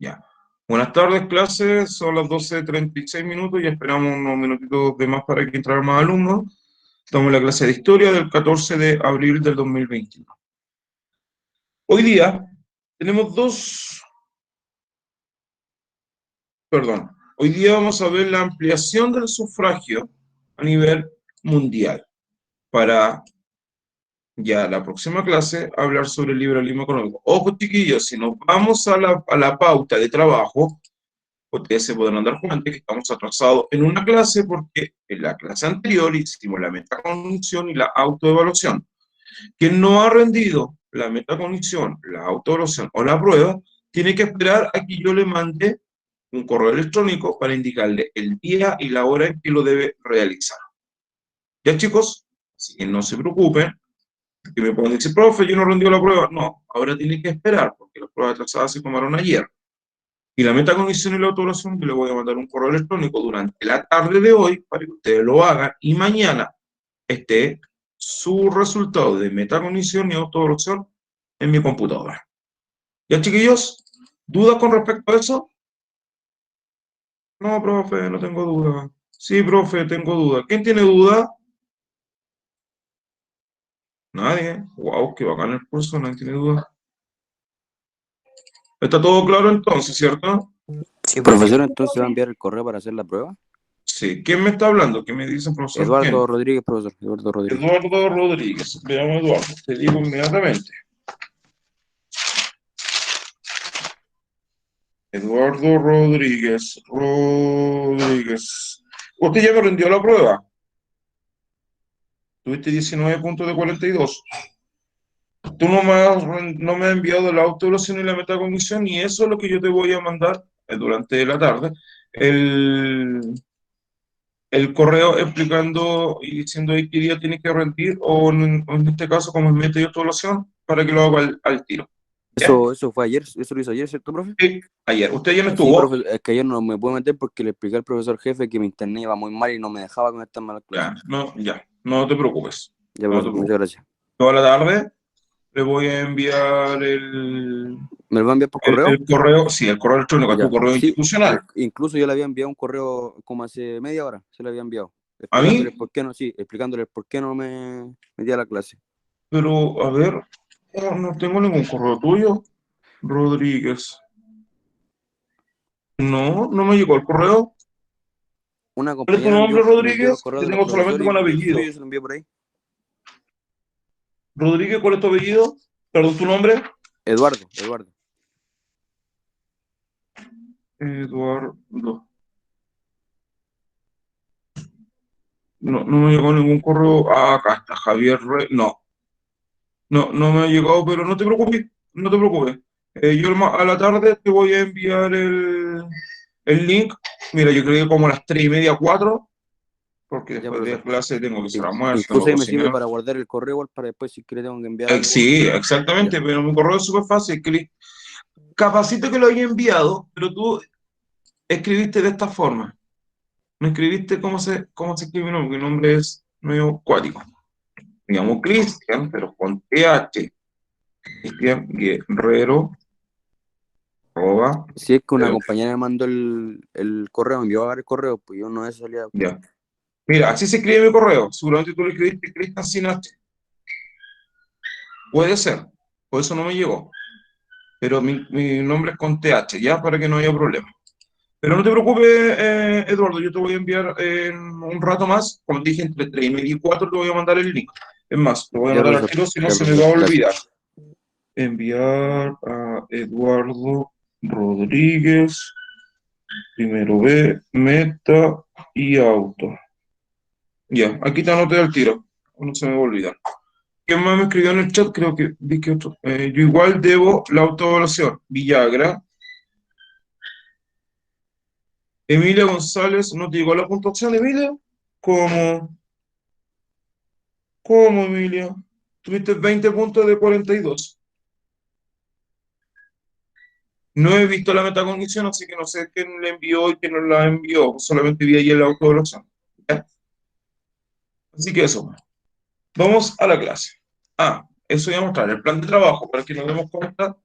Ya. Buenas tardes, clase. Son las 12:36 y esperamos unos minutitos de más para que entraran más alumnos. Estamos en la clase de historia del 14 de abril del 2021. Hoy día tenemos hoy día vamos a ver la ampliación del sufragio a nivel mundial. Para ya la próxima clase hablar sobre el liberalismo económico. Ojo, chiquillos, si nos vamos a la pauta de trabajo, ustedes se podrán dar cuenta que estamos atrasados en una clase porque en la clase anterior hicimos la metacognición y la autoevaluación. Quien no ha rendido la metacognición, la autoevaluación o la prueba, tiene que esperar a que yo le mande un correo electrónico para indicarle el día y la hora en que lo debe realizar. Ya, chicos, así que no se preocupen, que me pueden decir, profe, yo no rendí la prueba. No, ahora tiene que esperar porque las pruebas atrasadas se tomaron ayer. Y la metacognición y la autoevaluación, yo le voy a mandar un correo electrónico durante la tarde de hoy para que ustedes lo hagan y mañana esté su resultado de metacognición y autoevaluación en mi computadora. ¿Ya, chiquillos? ¿Dudas con respecto a eso? No, profe, no tengo duda. Sí, profe, tengo duda. ¿Quién tiene duda? Nadie. Wow, qué bacán el curso, nadie tiene duda. ¿Está todo claro entonces, cierto? Sí, profesor, entonces va a enviar el correo para hacer la prueba. Sí. ¿Quién me está hablando? ¿Qué me dice, profesor? ¿Quién? Eduardo Rodríguez, profesor. Eduardo Rodríguez. Eduardo Rodríguez. Veamos, Eduardo. Te digo inmediatamente. Eduardo Rodríguez. ¿Usted ya me rindió la prueba? Tuviste 19 puntos de 42. Tú no me has enviado la autoevaluación y la metacognición y eso es lo que yo te voy a mandar durante la tarde. El, el correo explicando y diciendo ahí qué día tienes que rendir o en este caso como es meta y autoevaluación para que lo haga al tiro. ¿Ya? Eso fue ayer, eso lo hizo ayer, ¿cierto, profe? Sí, ayer. ¿Usted ya no Sí, estuvo? profe, es que ayer no me puedo meter porque le expliqué al profesor jefe que mi internet iba muy mal y no me dejaba con estas malas clases. Ya, no te preocupes. Ya, No te profe, muchas preocupes. gracias. Toda la tarde le voy a enviar ¿Me lo va a enviar por correo? el correo, sí, el correo electrónico a tu Ya, correo sí, institucional. incluso yo le había enviado un correo como hace media hora, se lo había enviado, A explicándoles mí, por qué no, sí, explicándoles por qué no me metí a la clase. pero a ver, no tengo ningún correo tuyo, Rodríguez. No, no me llegó el correo. Una ¿Cuál es tu compañera nombre, me envió los Rodríguez? correos Te de los tengo solamente profesores con y el apellido. suyo se lo envié por ahí. Rodríguez, ¿cuál es tu apellido? Perdón, tu nombre. Eduardo. Eduardo. No, no me llegó ningún correo. Ah, acá está, Javier No, no me ha llegado, pero no te preocupes, no te preocupes. Yo a la tarde te voy a enviar el link. Mira, yo creo que como a las 3:30, 4, porque Ya, después de profesor. clase tengo que hacer almuerzo, tengo Incluso que ahí me sirve cocinar. para guardar el correo igual para después si quiere tengo que enviar algo. Sí, Ya. exactamente, pero mi correo es súper fácil. Capacito que lo haya enviado, pero tú escribiste de esta forma. No escribiste cómo se escribe mi nombre. Mi nombre es medio cuático. Me llamo Cristian, pero con TH. Cristian Guerrero, arroba, Si es que una compañera me mandó el correo, me envió a ver el correo, pues yo no he salido. ya. Mira, así se escribe mi correo. Seguramente tú lo escribiste Cristian sin H. Puede ser. Por eso no me llegó. Pero mi nombre es con TH, ya, para que no haya problema. Pero no te preocupes, Eduardo, yo te voy a enviar en un rato más, como te dije, entre 3:30 y 4 te voy a mandar el link. Es más, te voy a Ya, mandar al profesor. tiro, si no Ya, se me profesor. va a Gracias. olvidar. Enviar a Eduardo Rodríguez, primero B, meta y auto. Ya, aquí te anoté al tiro, no se me va a olvidar. ¿Quién más me escribió en el chat? Creo que vi que otro. Yo igual debo la autoevaluación. Villagra. Emilia González, ¿no te llegó la puntuación, Emilia? ¿Cómo? ¿Cómo, Emilia? Tuviste 20 puntos de 42. No he visto la metacognición, así que no sé quién la envió y quién no la envió. Solamente vi ayer la autoevaluación. ¿Ya? Así que eso. Vamos a la clase. Eso voy a mostrar el plan de trabajo para que nos demos cuenta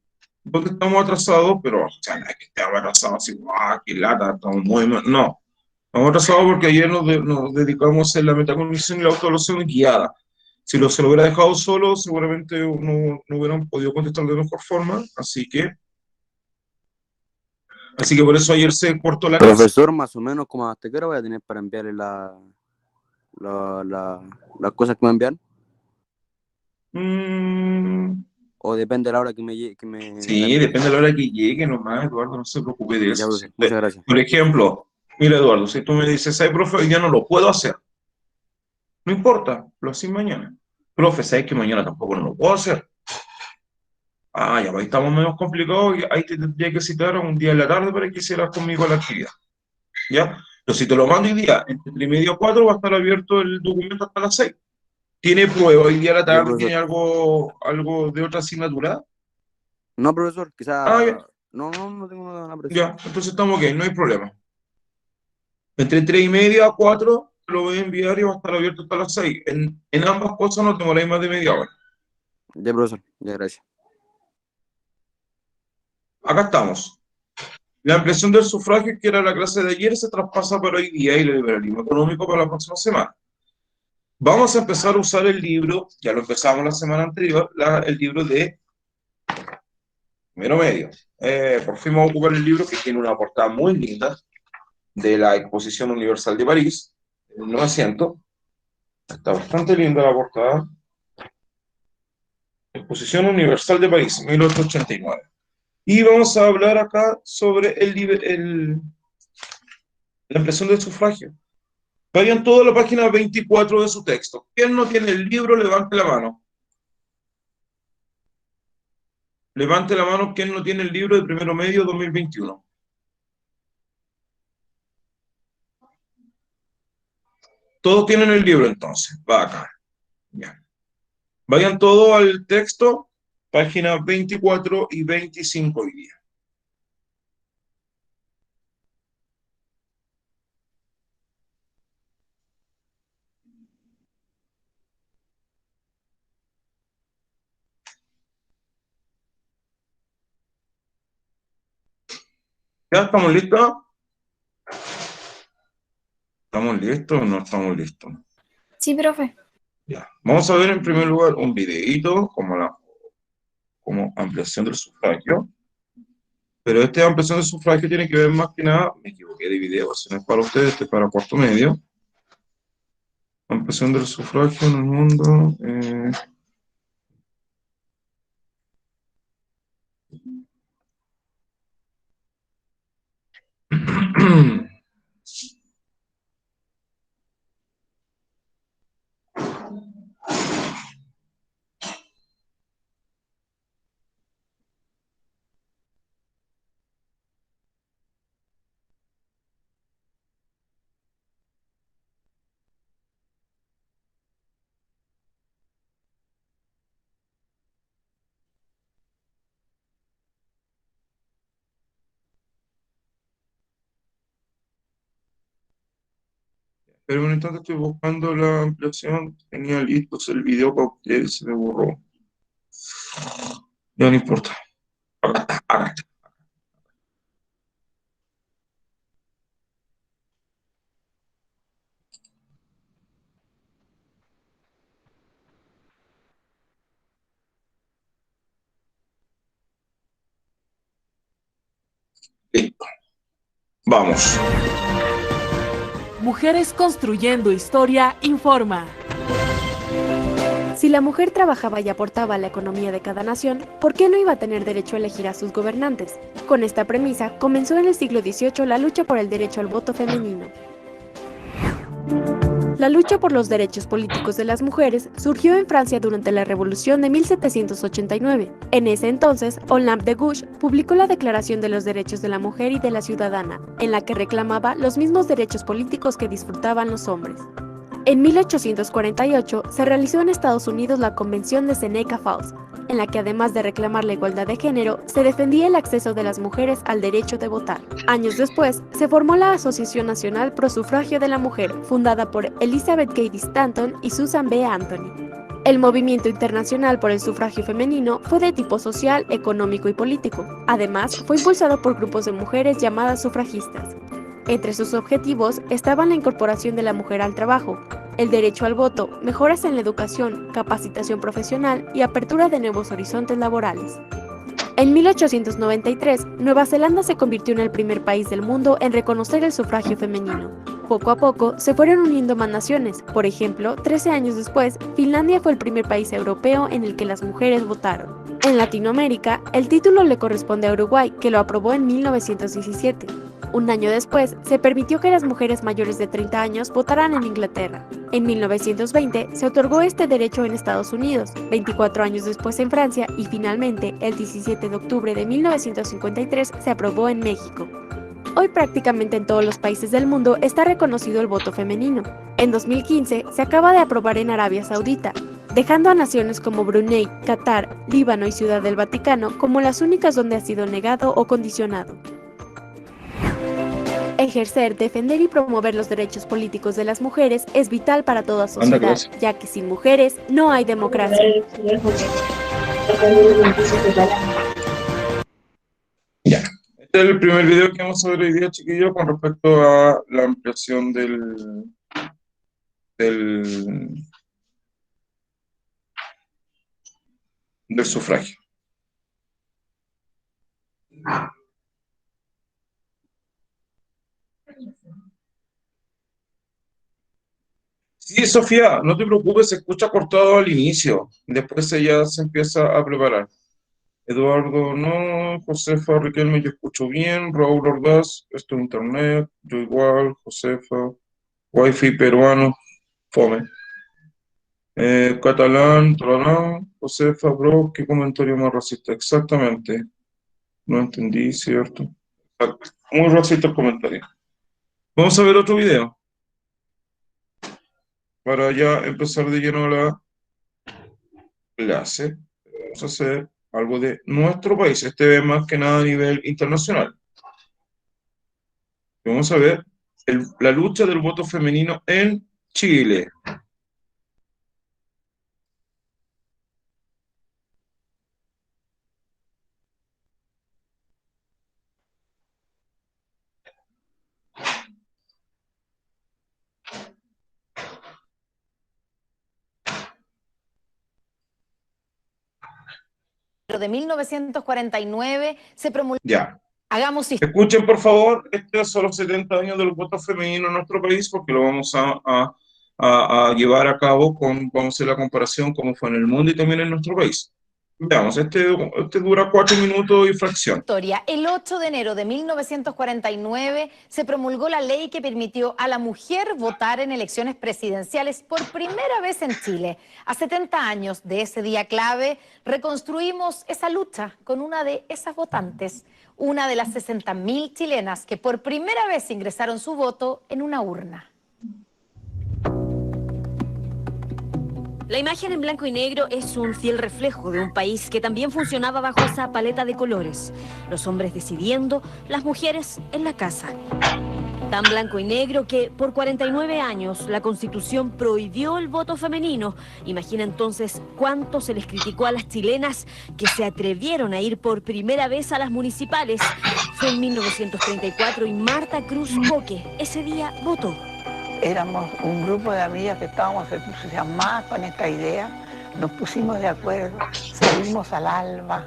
porque estamos atrasados, pero o sea, no es que estemos atrasados así, qué lata, estamos muy mal. No, estamos atrasados porque ayer nos dedicamos a hacer la metacognición y la autoevaluación guiada. Si se lo hubiera dejado solo, seguramente no hubieran podido contestar de mejor forma, así que por eso ayer se cortó la clase. Profesor, más o menos, ¿como hasta qué hora voy a tener para enviarle las cosas que me envían? ¿O depende de la hora que me Sí, depende de la hora que llegue nomás, Eduardo, no se preocupe de Ya, eso. profesor, muchas gracias. Por ejemplo, mira, Eduardo, si tú me dices, ay, profe, hoy ya no lo puedo hacer, no importa, lo haces mañana. Profe, sabes que mañana tampoco no lo puedo hacer. Ya, pues ahí estamos menos complicados y ahí te tendría que citar un día en la tarde para que hicieras conmigo la actividad. ¿Ya? Pero si te lo mando hoy día, entre 3:30 y 4 va a estar abierto el documento hasta las 6. ¿Tiene prueba hoy día a la Ya, tarde? profesor. ¿Tiene algo de otra asignatura? No, profesor, quizás... Ya. No tengo nada presión. Ya, entonces estamos ok, no hay problema. Entre 3:30 a 4 lo voy a enviar y va a estar abierto hasta las 6. En ambas cosas no demoráis más de media hora. Ya, profesor, ya, gracias. Acá estamos. La ampliación del sufragio, que era la clase de ayer, se traspasa para hoy día y el liberalismo económico para la próxima semana. Vamos a empezar a usar el libro, ya lo empezamos la semana anterior, el libro de primero medio. Por fin vamos a ocupar el libro que tiene una portada muy linda de la Exposición Universal de París, en 1900. Está bastante linda la portada. Exposición Universal de París, 1889. Y vamos a hablar acá sobre la impresión del sufragio. Vayan toda la página 24 de su texto. ¿Quién no tiene el libro? Levante la mano. Levante la mano quien no tiene el libro de primero medio 2021. Todos tienen el libro entonces. Va acá. Ya. Vayan todos al texto, páginas 24 y 25 hoy día. ¿Ya estamos listos? ¿Estamos listos o no estamos listos? Sí, profe. Ya. Vamos a ver en primer lugar un videíto como ampliación del sufragio. Pero esta ampliación del sufragio tiene que ver más que nada, me equivoqué de video, si no es para ustedes, este es para cuarto medio. Ampliación del sufragio en el mundo. Pero en un instante estoy buscando la ampliación. Tenía listo el video para ustedes, se me borró. Ya no importa. Acá está, acá está. Listo. Vamos. Mujeres Construyendo Historia informa. Si la mujer trabajaba y aportaba a la economía de cada nación, ¿por qué no iba a tener derecho a elegir a sus gobernantes? Con esta premisa, comenzó en el siglo XVIII la lucha por el derecho al voto femenino. La lucha por los derechos políticos de las mujeres surgió en Francia durante la Revolución de 1789. En ese entonces, Olympe de Gouges publicó la Declaración de los Derechos de la Mujer y de la Ciudadana, en la que reclamaba los mismos derechos políticos que disfrutaban los hombres. En 1848 se realizó en Estados Unidos la Convención de Seneca Falls, en la que además de reclamar la igualdad de género, se defendía el acceso de las mujeres al derecho de votar. Años después, se formó la Asociación Nacional Pro Sufragio de la Mujer, fundada por Elizabeth Cady Stanton y Susan B. Anthony. El movimiento internacional por el sufragio femenino fue de tipo social, económico y político. Además, fue impulsado por grupos de mujeres llamadas sufragistas. Entre sus objetivos estaban la incorporación de la mujer al trabajo, el derecho al voto, mejoras en la educación, capacitación profesional y apertura de nuevos horizontes laborales. En 1893, Nueva Zelanda se convirtió en el primer país del mundo en reconocer el sufragio femenino. Poco a poco se fueron uniendo más naciones. Por ejemplo, 13 años después, Finlandia fue el primer país europeo en el que las mujeres votaron. En Latinoamérica, el título le corresponde a Uruguay, que lo aprobó en 1917. Un año después, se permitió que las mujeres mayores de 30 años votaran en Inglaterra. En 1920 se otorgó este derecho en Estados Unidos, 24 años después en Francia y finalmente, el 17 de octubre de 1953, se aprobó en México. Hoy prácticamente en todos los países del mundo está reconocido el voto femenino. En 2015 se acaba de aprobar en Arabia Saudita, dejando a naciones como Brunei, Qatar, Líbano y Ciudad del Vaticano como las únicas donde ha sido negado o condicionado. Ejercer, defender y promover los derechos políticos de las mujeres es vital para toda sociedad, ya que sin mujeres no hay democracia. Ya. Este es el primer video que vamos a ver hoy día, chiquillos, con respecto a la ampliación del sufragio. Sí, Sofía, no te preocupes, se escucha cortado al inicio, después ella se empieza a preparar. Eduardo, no, Josefa, Riquelme, yo escucho bien, Raúl Ordaz, esto es internet, yo igual, Josefa, Wi-Fi peruano, fome. Catalán, Trolán, Josefa, bro, qué comentario más racista, exactamente, no entendí, ¿cierto? Exacto. Muy racista el comentario. Vamos a ver otro video, para ya empezar de lleno la clase. Vamos a hacer algo de nuestro país, este es más que nada a nivel internacional. Vamos a ver la lucha del voto femenino en Chile. De 1949 se promulgó. Ya. Hagamos Escuchen, por favor, estos son los 70 años del voto femenino en nuestro país, porque lo vamos a llevar a cabo vamos a hacer la comparación cómo fue en el mundo y también en nuestro país. Veamos, este dura 4 minutos y fracción. Historia. El 8 de enero de 1949 se promulgó la ley que permitió a la mujer votar en elecciones presidenciales por primera vez en Chile. A 70 años de ese día clave, reconstruimos esa lucha con una de esas votantes, una de las 60.000 chilenas que por primera vez ingresaron su voto en una urna. La imagen en blanco y negro es un fiel reflejo de un país que también funcionaba bajo esa paleta de colores. Los hombres decidiendo, las mujeres en la casa. Tan blanco y negro que por 49 años la Constitución prohibió el voto femenino. Imagina entonces cuánto se les criticó a las chilenas que se atrevieron a ir por primera vez a las municipales. Fue en 1934 y Marta Cruz Boque ese día votó. Éramos un grupo de amigas que estábamos entusiasmadas con esta idea, nos pusimos de acuerdo, salimos al alba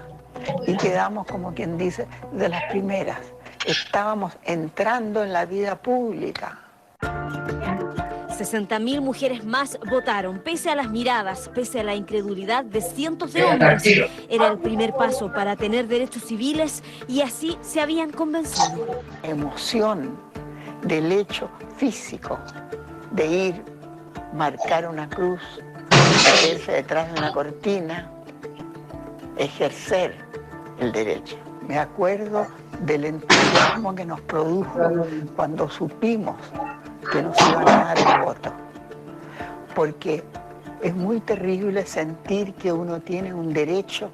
y quedamos, como quien dice, de las primeras. Estábamos entrando en la vida pública. 60.000 mujeres más votaron, pese a las miradas, pese a la incredulidad de cientos de hombres. Era el primer paso para tener derechos civiles y así se habían convencido. Emoción del hecho físico de ir, marcar una cruz, meterse detrás de una cortina, ejercer el derecho. Me acuerdo del entusiasmo que nos produjo cuando supimos que nos iban a dar el voto, porque es muy terrible sentir que uno tiene un derecho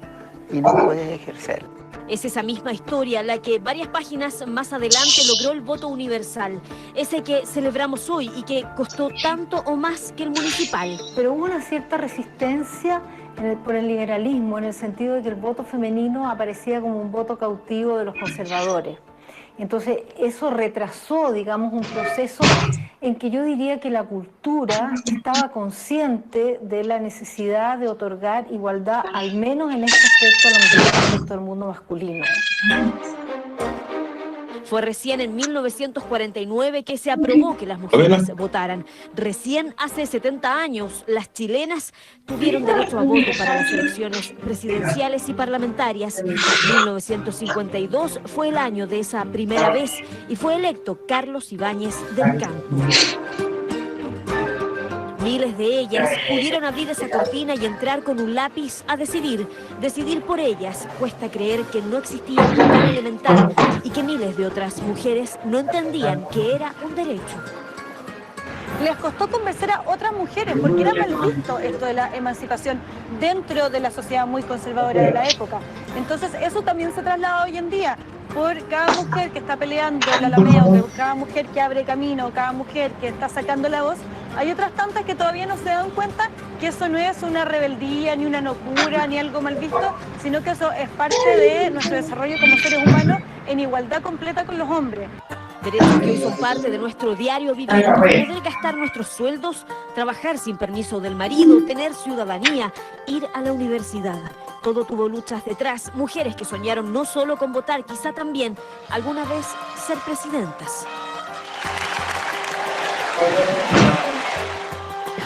y no puede ejercerlo. Es esa misma historia la que varias páginas más adelante logró el voto universal, ese que celebramos hoy y que costó tanto o más que el municipal. Pero hubo una cierta resistencia por el liberalismo, en el sentido de que el voto femenino aparecía como un voto cautivo de los conservadores. Entonces eso retrasó, digamos, un proceso en que yo diría que la cultura estaba consciente de la necesidad de otorgar igualdad, al menos en este aspecto, a la mujer respecto al mundo masculino. Fue recién en 1949 que se aprobó que las mujeres votaran. Recién hace 70 años, las chilenas tuvieron derecho a voto para las elecciones presidenciales y parlamentarias. 1952 fue el año de esa primera vez y fue electo Carlos Ibáñez del Campo. Miles de ellas pudieron abrir esa cortina y entrar con un lápiz a decidir. Decidir por ellas. Cuesta creer que no existía algo tan elemental y que miles de otras mujeres no entendían que era un derecho. Les costó convencer a otras mujeres porque era mal visto esto de la emancipación dentro de la sociedad muy conservadora de la época. Entonces eso también se traslada hoy en día. Por cada mujer que está peleando el alameo, cada mujer que abre camino, cada mujer que está sacando la voz, hay otras tantas que todavía no se dan cuenta que eso no es una rebeldía, ni una locura, ni algo mal visto, sino que eso es parte de nuestro desarrollo como seres humanos en igualdad completa con los hombres. Derechos que hoy son parte de nuestro diario vivir, poder gastar nuestros sueldos, trabajar sin permiso del marido, tener ciudadanía, ir a la universidad. Todo tuvo luchas detrás, mujeres que soñaron no solo con votar, quizá también alguna vez ser presidentas.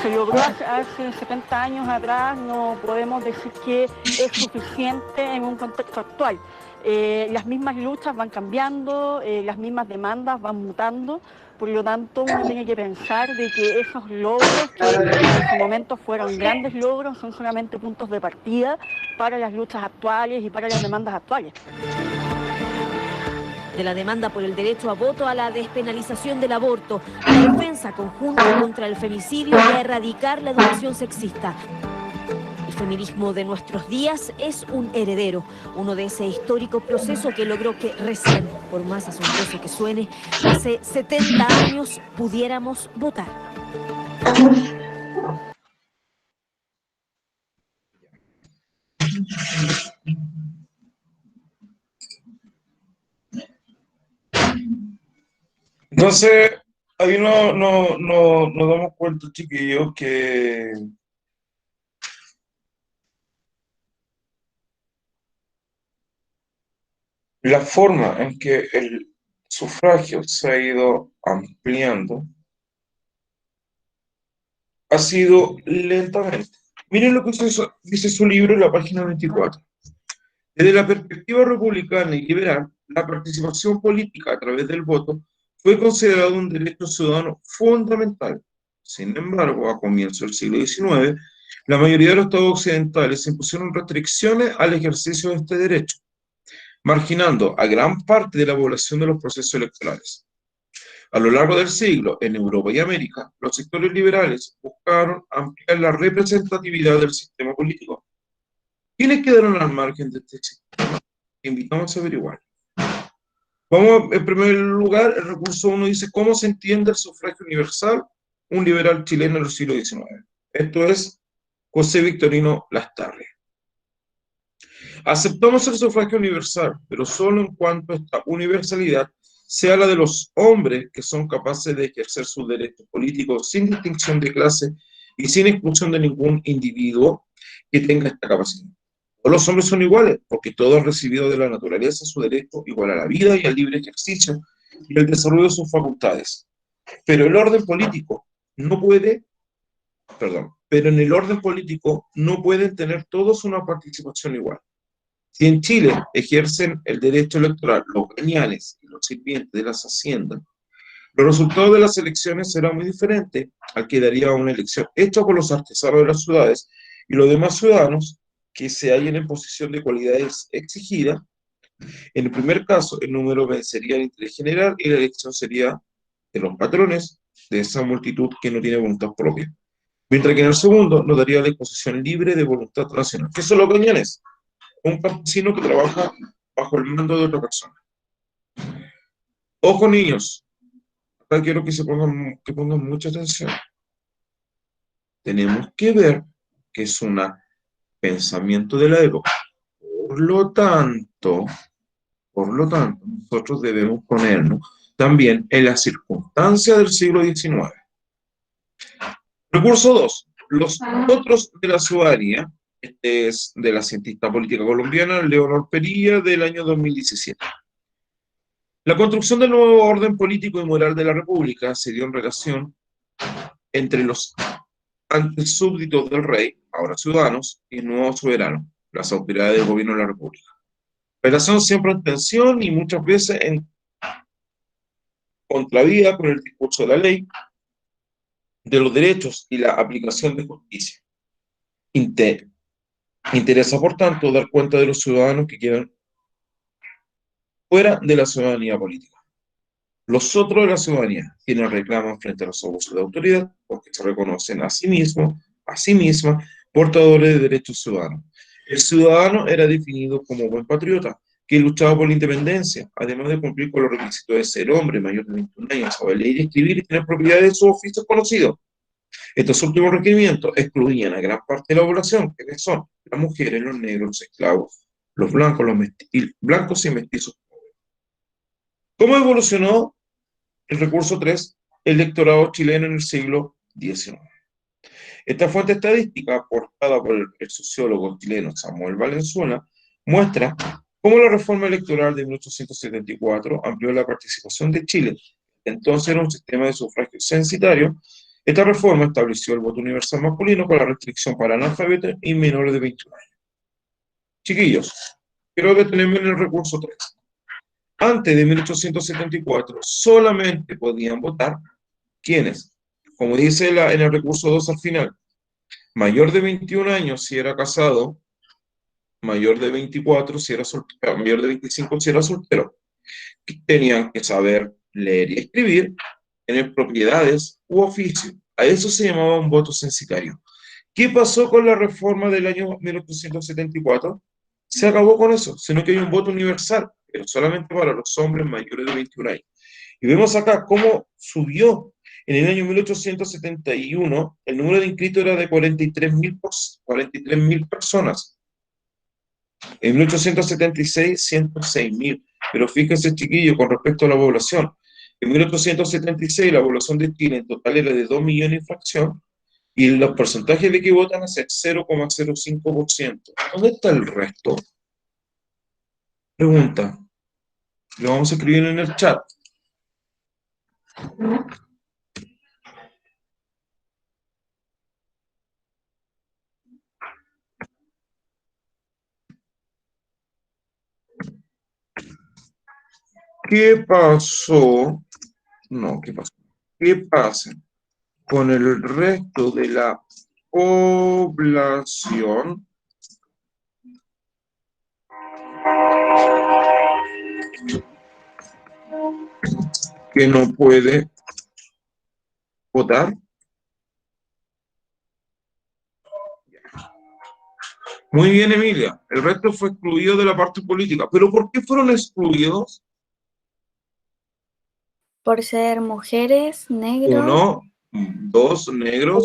Se logró hace 70 años atrás, no podemos decir que es suficiente en un contexto actual. Las mismas luchas van cambiando, las mismas demandas van mutando, por lo tanto uno tiene que pensar de que esos logros que en su momento fueron grandes logros son solamente puntos de partida para las luchas actuales y para las demandas actuales. De la demanda por el derecho a voto a la despenalización del aborto, a la defensa conjunta contra el femicidio y a erradicar la educación sexista. El feminismo de nuestros días es un heredero, uno de ese histórico proceso que logró que recién, por más asombroso que suene, hace 70 años pudiéramos votar. Entonces, ahí nos damos cuenta, chiquillos, que la forma en que el sufragio se ha ido ampliando ha sido lentamente. Miren lo que dice su libro en la página 24. Desde la perspectiva republicana y liberal, la participación política a través del voto fue considerado un derecho ciudadano fundamental. Sin embargo, a comienzos del siglo XIX, la mayoría de los estados occidentales impusieron restricciones al ejercicio de este derecho, marginando a gran parte de la población de los procesos electorales. A lo largo del siglo, en Europa y América, los sectores liberales buscaron ampliar la representatividad del sistema político. ¿Quiénes quedaron al margen de este sistema? Invitamos a averiguar. Vamos, en primer lugar, el recurso 1 dice, ¿cómo se entiende el sufragio universal? Un liberal chileno del siglo XIX. Esto es José Victorino Lastarria. Aceptamos el sufragio universal, pero solo en cuanto esta universalidad sea la de los hombres que son capaces de ejercer sus derechos políticos sin distinción de clase y sin exclusión de ningún individuo que tenga esta capacidad. Todos los hombres son iguales, porque todos han recibido de la naturaleza su derecho igual a la vida y al libre ejercicio y el desarrollo de sus facultades. Pero el orden político no puede, pero en el orden político no pueden tener todos una participación igual. Si en Chile ejercen el derecho electoral los gañanes y los sirvientes de las haciendas, los resultados de las elecciones serán muy diferentes al que daría una elección hecha por los artesanos de las ciudades y los demás ciudadanos que se hallen en posición de cualidades exigidas. En el primer caso, el número vencería el interés general y la elección sería de los patrones de esa multitud que no tiene voluntad propia. Mientras que en el segundo nos daría la disposición libre de voluntad nacional. ¿Qué son los gañanes? Un campesino que trabaja bajo el mando de otra persona. Ojo, niños, acá quiero que pongan mucha atención. Tenemos que ver que es un pensamiento de la época. Por lo tanto, nosotros debemos ponernos también en las circunstancias del siglo XIX. Recurso 2. Los otros de la ciudadanía. Este es de la cientista política colombiana Leonor Perilla del año 2017. La construcción del nuevo orden político y moral de la República se dio en relación entre los antes súbditos del rey, ahora ciudadanos, y el nuevo soberano, las autoridades del gobierno de la República. Relación siempre en tensión y muchas veces en contravía con el discurso de la ley, de los derechos y la aplicación de justicia. Interesa, por tanto, dar cuenta de los ciudadanos que quedan fuera de la ciudadanía política. Los otros de la ciudadanía, quienes reclaman frente a los abusos de autoridad, porque se reconocen a sí mismos, a sí mismas, portadores de derechos ciudadanos. El ciudadano era definido como buen patriota, que luchaba por la independencia, además de cumplir con los requisitos de ser hombre mayor de 21 años, saber leer y escribir y tener propiedad de sus oficios conocidos. Estos últimos requerimientos excluían a gran parte de la población, que son las mujeres, los negros, los esclavos, los blancos, blancos y mestizos. ¿Cómo evolucionó el recurso 3, el electorado chileno en el siglo XIX? Esta fuente estadística, aportada por el sociólogo chileno Samuel Valenzuela, muestra cómo la reforma electoral de 1874 amplió la participación de Chile. Entonces era un sistema de sufragio censitario. Esta reforma estableció el voto universal masculino con la restricción para analfabetos y menores de 21 años. Chiquillos, quiero detenerme en el recurso 3. Antes de 1874, solamente podían votar quienes, como dice en el recurso 2 al final, mayor de 21 años si era casado, mayor de 24 si era soltero, mayor de 25 si era soltero, tenían que saber leer y escribir, tener propiedades u oficio. A eso se llamaba un voto censitario. ¿Qué pasó con la reforma del año 1874? Se acabó con eso, sino que hay un voto universal, pero solamente para los hombres mayores de 21 años. Y vemos acá cómo subió. En el año 1871, el número de inscritos era de 43.000 personas. En 1876, 106.000. Pero fíjense, chiquillos, con respecto a la población. En 1876, la población de Chile en total era de 2 millones y fracción, y los porcentajes de que votan es el 0,05%. ¿Dónde está el resto? Pregunta. Lo vamos a escribir en el chat. ¿Qué pasó? No, ¿qué pasó? ¿Qué pasa con el resto de la población que no puede votar? Muy bien, Emilia. El resto fue excluido de la parte política. ¿Pero por qué fueron excluidos? Por ser mujeres, negros, 1, 2, negros,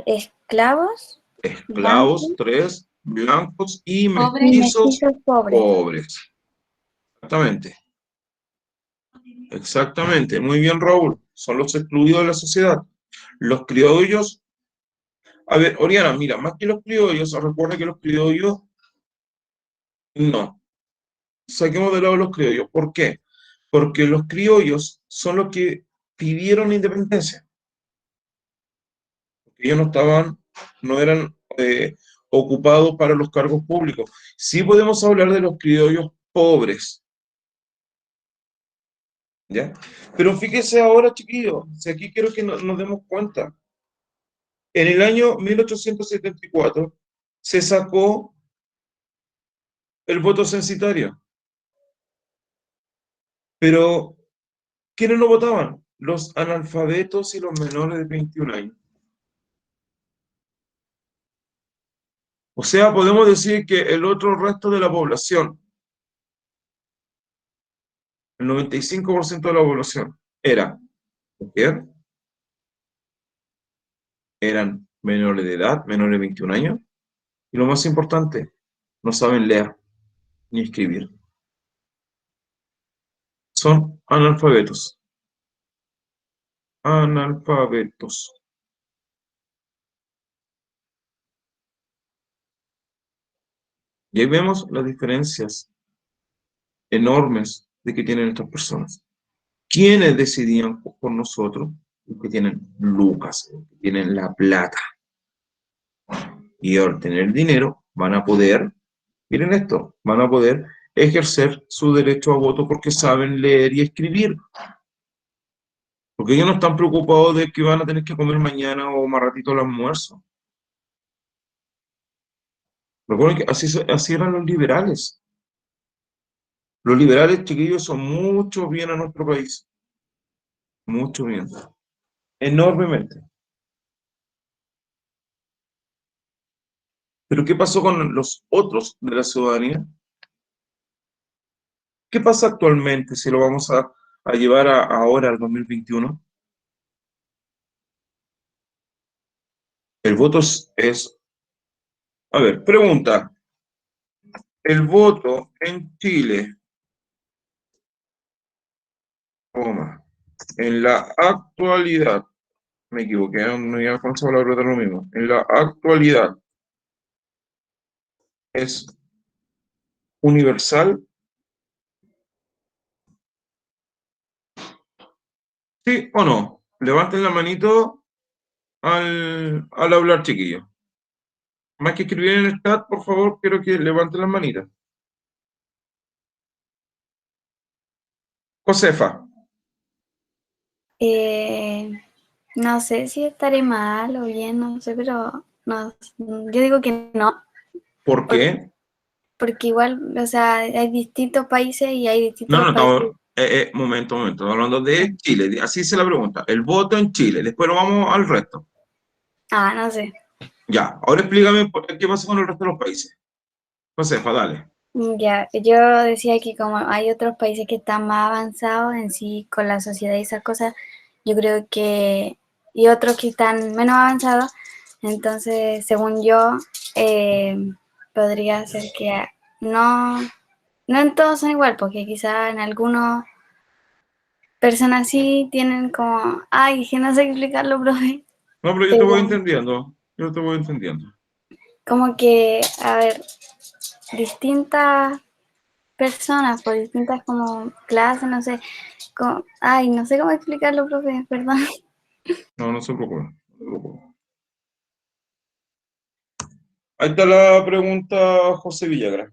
esclavos, esclavos, 3, blancos y y mestizos mestizos pobres. pobres. Exactamente. Exactamente. Muy bien, Raúl. Son los excluidos de la sociedad. Los criollos. A ver, Oriana, mira, más que los criollos, recuerda que los criollos. No. Saquemos de lado los criollos. ¿Por qué? Porque los criollos son los que pidieron independencia. Porque ellos no eran ocupados para los cargos públicos. Sí podemos hablar de los criollos pobres. ¿Ya? Pero fíjese ahora, chiquillos, si aquí quiero que nos demos cuenta. En el año 1874 se sacó el voto censitario. Pero, ¿quiénes no votaban? Los analfabetos y los menores de 21 años. O sea, podemos decir que el otro resto de la población el 95% de la población era mujer, eran menores de edad, menores de 21 años, y lo más importante, no saben leer ni escribir. Son analfabetos. Analfabetos. Y ahí vemos las diferencias enormes de que tienen estas personas. ¿Quiénes decidían por nosotros? Los que tienen lucas, los que tienen la plata. Y al tener dinero van a poder, miren esto, van a poder ejercer su derecho a voto porque saben leer y escribir. Porque ellos no están preocupados de que van a tener que comer mañana o más ratito el almuerzo. Recuerden que así eran los liberales. Los liberales, chiquillos, son mucho bien a nuestro país. Mucho bien. Enormemente. Pero ¿qué pasó con los otros de la ciudadanía? ¿Qué pasa actualmente si lo vamos a llevar ahora al 2021? El voto a ver, pregunta. El voto en Chile, en la actualidad, me equivoqué, no había alcanzado la palabra lo mismo. En la actualidad, ¿es universal? ¿Sí o no? Levanten la manito al hablar, chiquillos. Más que escribir en el chat, por favor, quiero que levanten las manitas. Josefa, Eh, no sé si estaré mal o bien, no sé, pero no, yo digo que no, ¿por qué? porque igual, o sea, hay distintos países y hay No, distintos estamos, países. momento, estamos hablando de Chile, así se la pregunta, el voto en Chile, después lo vamos al resto. Ah, no sé. Ya, ahora explícame qué pasa con el resto de los países. Josefa, dale. Ya, yo decía que como hay otros países que están más avanzados en sí con la sociedad y esas cosas, yo creo que, y otros que están menos avanzados, entonces, según yo, podría ser que no, no en todos son igual, porque quizá en algunos personas sí tienen como, ay, que no sé explicarlo, profe, No, pero yo te pero voy entendiendo, yo te voy entendiendo. como que, a ver, distintas personas, por distintas como clases, no sé, ay, no sé cómo explicarlo, profe, perdón. No, no se preocupe, no se preocupe. Ahí está la pregunta, José Villagra.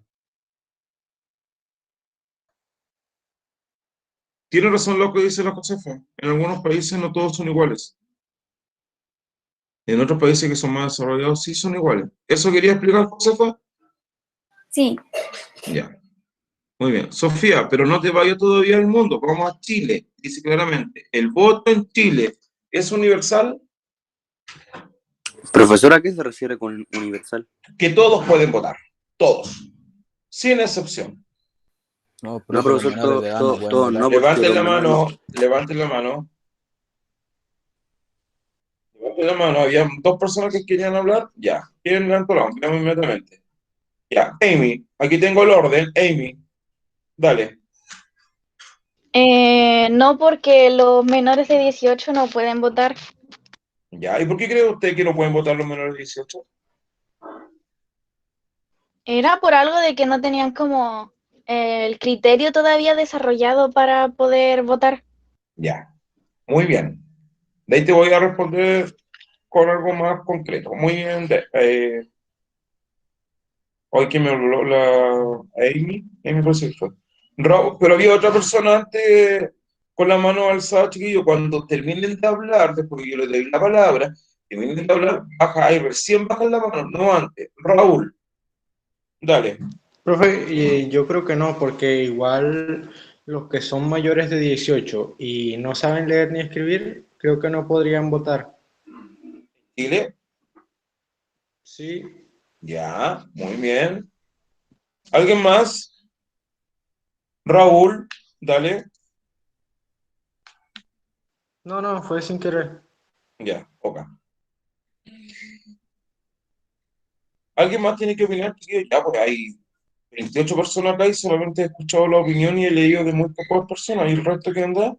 Tiene razón lo que dice la Josefa. En algunos países no todos son iguales. En otros países que son más desarrollados sí son iguales. ¿Eso quería explicar, Josefa? Sí, Ya. Muy bien. Sofía, pero no te vayas todavía al mundo. Vamos a Chile. Dice claramente, ¿el voto en Chile es universal? Profesor, ¿a qué se refiere con universal? Que todos pueden votar. Todos. Sin excepción. No, No, profe, los profesor, menores de edad no pueden todos votar. no, porque Levanten los la menores mano. Levanten la mano. Levanten la mano. Había dos personas que querían hablar. Ya. ¿Quieren levantar la mano? Veamos inmediatamente. Ya. Amy. Aquí tengo el orden. Amy. Dale. No, porque los menores de 18 no pueden votar. Ya. ¿Y por qué cree usted que no pueden votar los menores de 18? Era por algo de que no tenían como el criterio todavía desarrollado para poder votar. Ya. Muy bien. De ahí te voy a responder con algo más concreto. Muy bien. Hoy que me habló la Amy. Amy parece que fue. Pero había otra persona antes con la mano alzada, chiquillo. Cuando terminen de hablar, después que yo le doy la palabra, terminen de hablar, baja ahí, recién bajan la mano, no antes. Raúl, dale. Profe, yo creo que no, porque igual los que son mayores de 18 y no saben leer ni escribir, creo que no podrían votar. Chile, Sí, ya, muy bien. ¿Alguien más? Raúl, dale. No, no, fue sin querer. Ya, ok. ¿Alguien más tiene que opinar? Ya, pues hay 28 personas acá y solamente he escuchado la opinión y he leído de muy pocas personas. ¿Y el resto qué anda?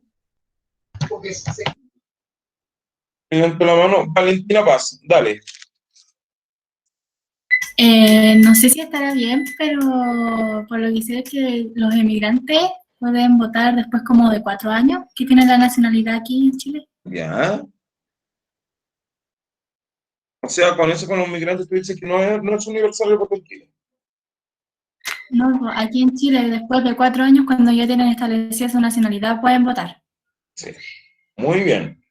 Levanta la mano. Valentina Paz, dale. No sé si estará bien, pero por lo que sé es que los emigrantes pueden votar después como de 4 años, que tienen la nacionalidad aquí en Chile. Ya. O sea, con eso con los migrantes tú dices que no es universal el voto en Chile. No, pues, aquí en Chile después de 4 años, cuando ya tienen establecida su nacionalidad, pueden votar. Sí. Muy bien.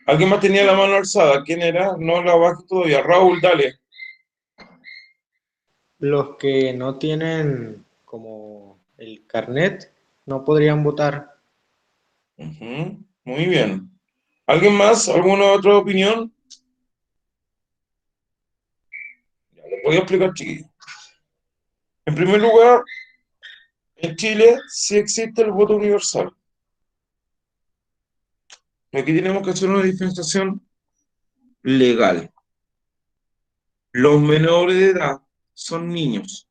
¿Alguien más tenía la mano alzada? ¿Quién era? No la bajes todavía. Raúl, dale. Los que no tienen como el carnet no podrían votar. Ujú. Muy bien. ¿Alguien más? ¿Alguna otra opinión? Ya, lo voy a explicar, chiquillos. En primer lugar, en Chile sí existe el voto universal. Aquí tenemos que hacer una diferenciación legal. Los menores de edad son niños.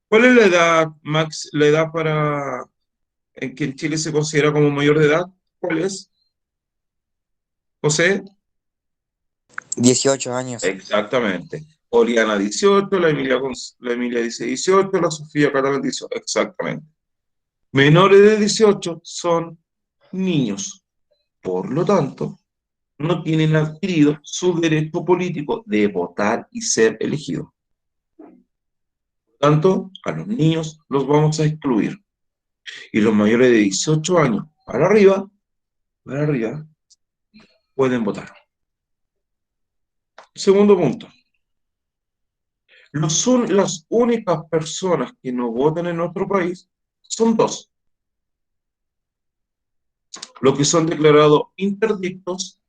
¿Cuál es la edad max, la edad para en que en Chile se considera como mayor de edad? ¿Cuál es? José. 18 años. Exactamente. Oriana 18, la Emilia dice 18, la Sofía Catalán 18. Exactamente. Menores de 18 son niños. Por lo tanto, no tienen adquirido su derecho político de votar y ser elegidos. Por lo tanto, a los niños los vamos a excluir. Y los mayores de 18 años para arriba, pueden votar. Segundo punto. Las únicas personas que no votan en nuestro país son dos. Los que son declarados interdictos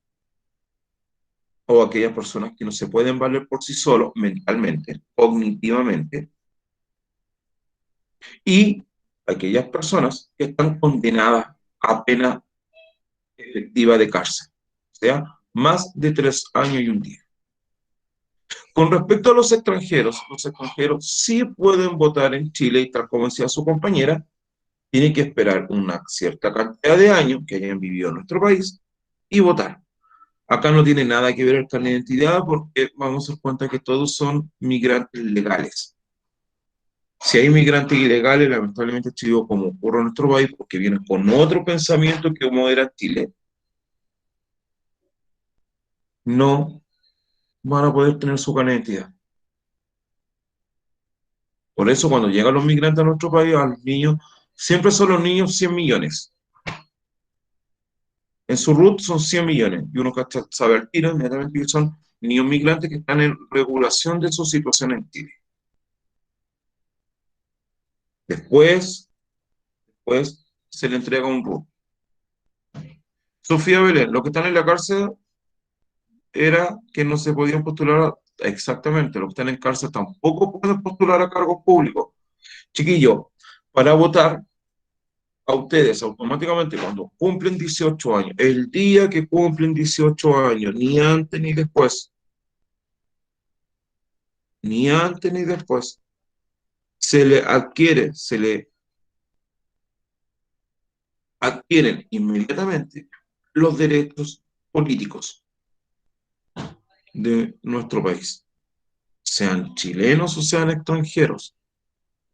o aquellas personas que no se pueden valer por sí solos mentalmente, cognitivamente, y aquellas personas que están condenadas a pena efectiva de cárcel, o sea, más de 3 años y un día. Con respecto a los extranjeros sí pueden votar en Chile y tal como decía su compañera, tienen que esperar una cierta cantidad de años que hayan vivido en nuestro país y votar. Acá no tiene nada que ver el carnet de identidad porque vamos a dar cuenta que todos son migrantes legales. Si hay migrantes ilegales, lamentablemente, chido, como ocurre en nuestro país, porque vienen con otro pensamiento que como era Chile, no van a poder tener su carnet de identidad. Por eso cuando llegan los migrantes a nuestro país, a los niños, siempre son los niños 100 millones. En su root son 100 millones. Y uno sabe al tiro inmediatamente que son niños migrantes que están en regulación de su situación en Chile. Después se le entrega un root. Sofía Belén, los que están en la cárcel era que no se podían postular exactamente, los que están en cárcel tampoco pueden postular a cargos públicos. Chiquillos, para votar, a ustedes automáticamente cuando cumplen 18 años, el día que cumplen 18 años, ni antes ni después, se le adquieren inmediatamente los derechos políticos de nuestro país, sean chilenos o sean extranjeros.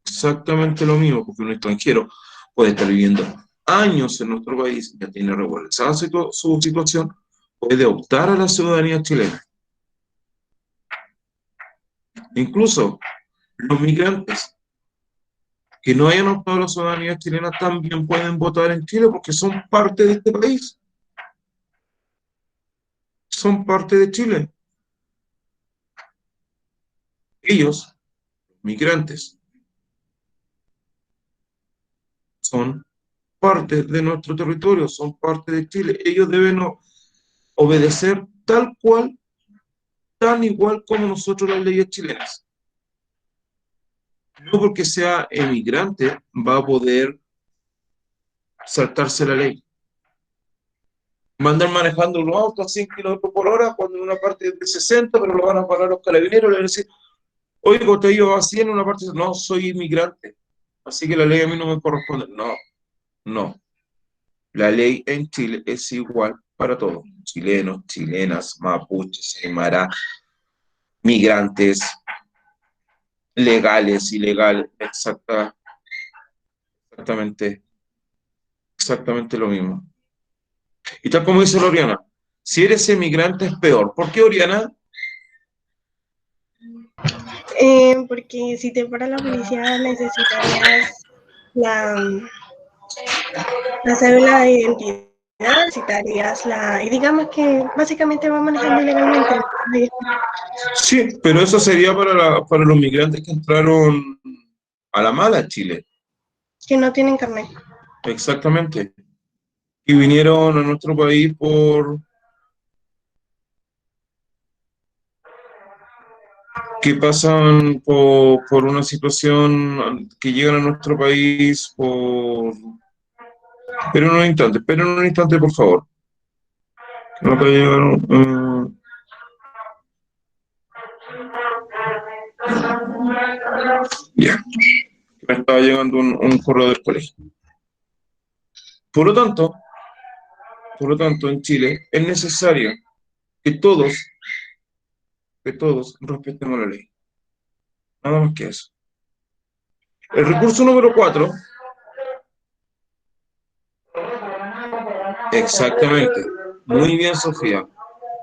Exactamente lo mismo, porque un extranjero puede estar viviendo años en nuestro país, ya tiene regularizada su situación, puede optar a la ciudadanía chilena. Incluso los migrantes que no hayan optado a la ciudadanía chilena también pueden votar en Chile porque son parte de este país. Son parte de Chile. Ellos, migrantes, son parte de nuestro territorio, son parte de Chile. Ellos deben obedecer tal cual, tan igual como nosotros las leyes chilenas. No porque sea emigrante va a poder saltarse la ley. Mandan manejando un auto a 100 kilómetros por hora cuando en una parte es de 60, pero lo van a parar los carabineros, le van a decir, oye, usted iba a 100 en una parte, no, soy inmigrante, así que la ley a mí no me corresponde. No, no. La ley en Chile es igual para todos, chilenos, chilenas, mapuches, aymara, migrantes, legales, ilegales, exactamente lo mismo. Y tal como dice la Oriana, si eres emigrante es peor. ¿Por qué, Oriana? Porque si te para la policía necesitarías la cédula de identidad, necesitarías y digamos que básicamente va manejando ilegalmente. Sí, pero eso sería para los migrantes que entraron a la mala a Chile. Que no tienen carnet. Exactamente. Y vinieron a nuestro país que pasan por una situación, que llegan a nuestro país Esperen un instante, por favor. No te llegaron. Ya. Me estaba llegando un correo del colegio. Por lo tanto, en Chile es necesario que todos respetemos la ley. Nada más que eso. El recurso número 4. Exactamente. Muy bien, Sofía.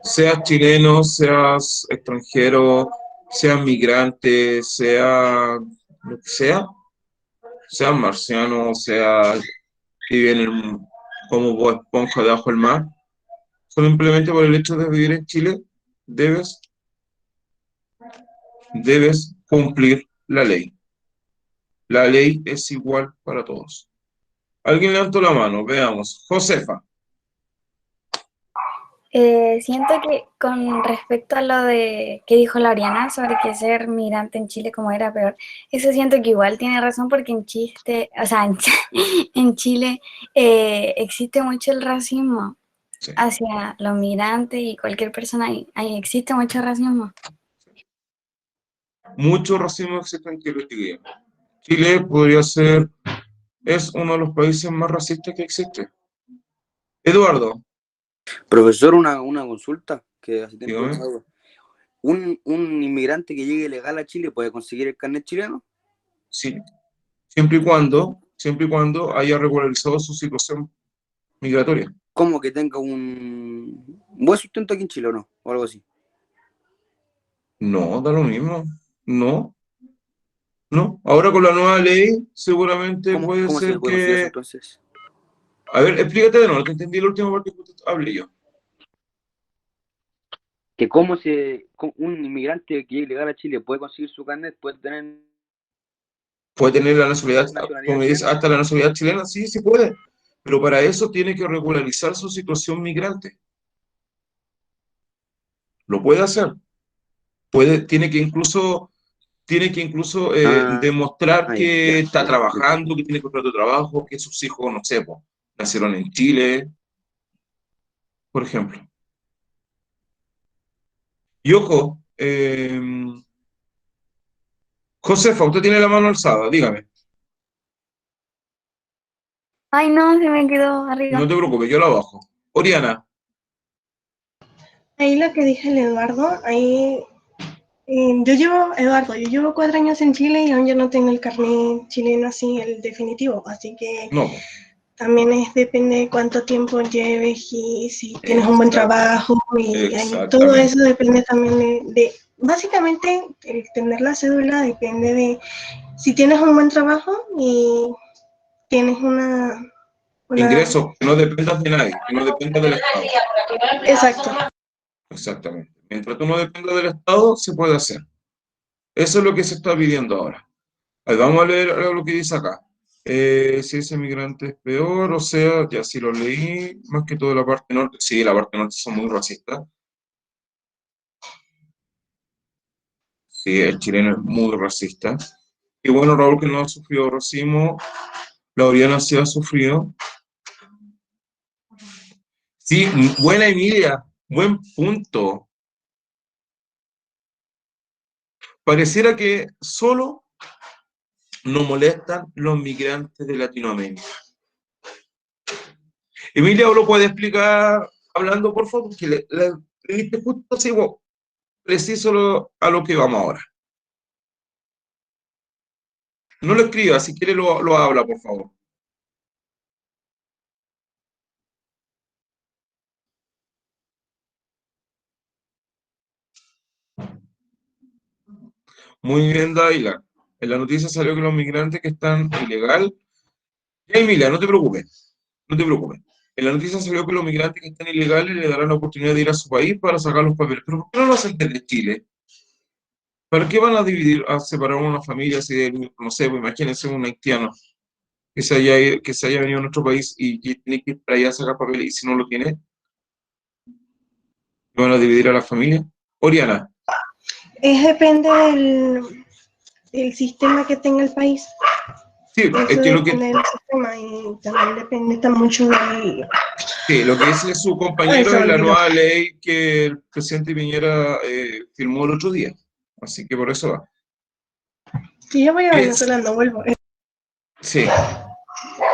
Seas chileno, seas extranjero, seas migrante, sea lo que sea marciano, sea que viene como Bob Esponja debajo del mar, simplemente por el hecho de vivir en Chile, debes cumplir la ley. La ley es igual para todos. ¿Alguien levantó la mano? Veamos. Josefa. Siento que con respecto a lo de que dijo la Oriana sobre que ser migrante en Chile como era peor, eso siento que igual tiene razón porque en Chile existe mucho el racismo hacia los migrantes y cualquier persona, ahí existe mucho racismo. Mucho racismo existe en Chile. Chile es uno de los países más racistas que existe. Eduardo. Profesor, una consulta que hace tiempo Dígame. no hago. ¿Un inmigrante que llegue legal a Chile puede conseguir el carnet chileno? Sí, siempre y cuando haya regularizado su situación migratoria. ¿Cómo que tenga un buen sustento aquí en Chile o no? O algo así. No, da lo mismo. No. Ahora con la nueva ley seguramente puede ¿Cómo se ser puede conseguir eso que... entonces? A ver, explícate de nuevo, te entendí la última parte que hablé yo. Que un inmigrante que llegue legal a Chile puede conseguir su carnet, puede tener La nacionalidad, como me dices, hasta la nacionalidad chilena, sí puede. Pero para eso tiene que regularizar su situación migrante. Lo puede hacer. Tiene que incluso demostrar que está trabajando, que tiene contrato de trabajo, que sus hijos, no sé, nacieron en Chile, por ejemplo. Y ojo, Josefa, usted tiene la mano alzada, dígame. Ay, no, se me quedó arriba. No te preocupes, yo la bajo. Oriana. Ahí lo que dije el Eduardo, yo llevo 4 años en Chile y aún yo no tengo el carnet chileno así, el definitivo, así que No. También depende de cuánto tiempo lleves y si tienes un buen trabajo y todo eso depende también de básicamente el tener la cédula depende de si tienes un buen trabajo y tienes una ingreso, que no dependas de nadie, que no dependas del Estado. Exacto. Exactamente. Mientras tú no dependas del Estado, se puede hacer. Eso es lo que se está pidiendo ahora. Ahí vamos a leer lo que dice acá. Si ese migrante es peor, o sea, ya sí lo leí, más que todo la parte norte. Sí, la parte norte son muy racistas. Sí, el chileno es muy racista. Y bueno, Raúl, que no ha sufrido racismo, la Oriana sí ha sufrido. Sí, buena Emilia, buen punto. Pareciera que solo nos molestan los migrantes de Latinoamérica. Emilia, ¿lo puede explicar hablando, por favor? Que le diste justo así, preciso a lo que vamos ahora. No lo escriba, si quiere lo habla, por favor. Muy bien, Daila. En la noticia salió que los migrantes que están ilegal. Ya, Emilia, no te preocupes. No te preocupes. En la noticia salió que los migrantes que están ilegales le darán la oportunidad de ir a su país para sacar los papeles. Pero ¿por qué no lo hacen desde Chile? ¿Para qué van a dividir, a separar una familia así de, no sé, pues imagínense un haitiano que se haya venido a nuestro país y tiene que ir para allá a sacar papeles y si no lo tiene, ¿van a dividir a la familia? Oriana. Depende del sistema que tenga el país. Sí, Eso es que lo que... depende del sistema y también depende mucho del... Sí, lo que dice su compañero es la nueva ley que el presidente Piñera firmó el otro día. Así que por eso va. Si yo voy a Venezuela, no vuelvo. Sí,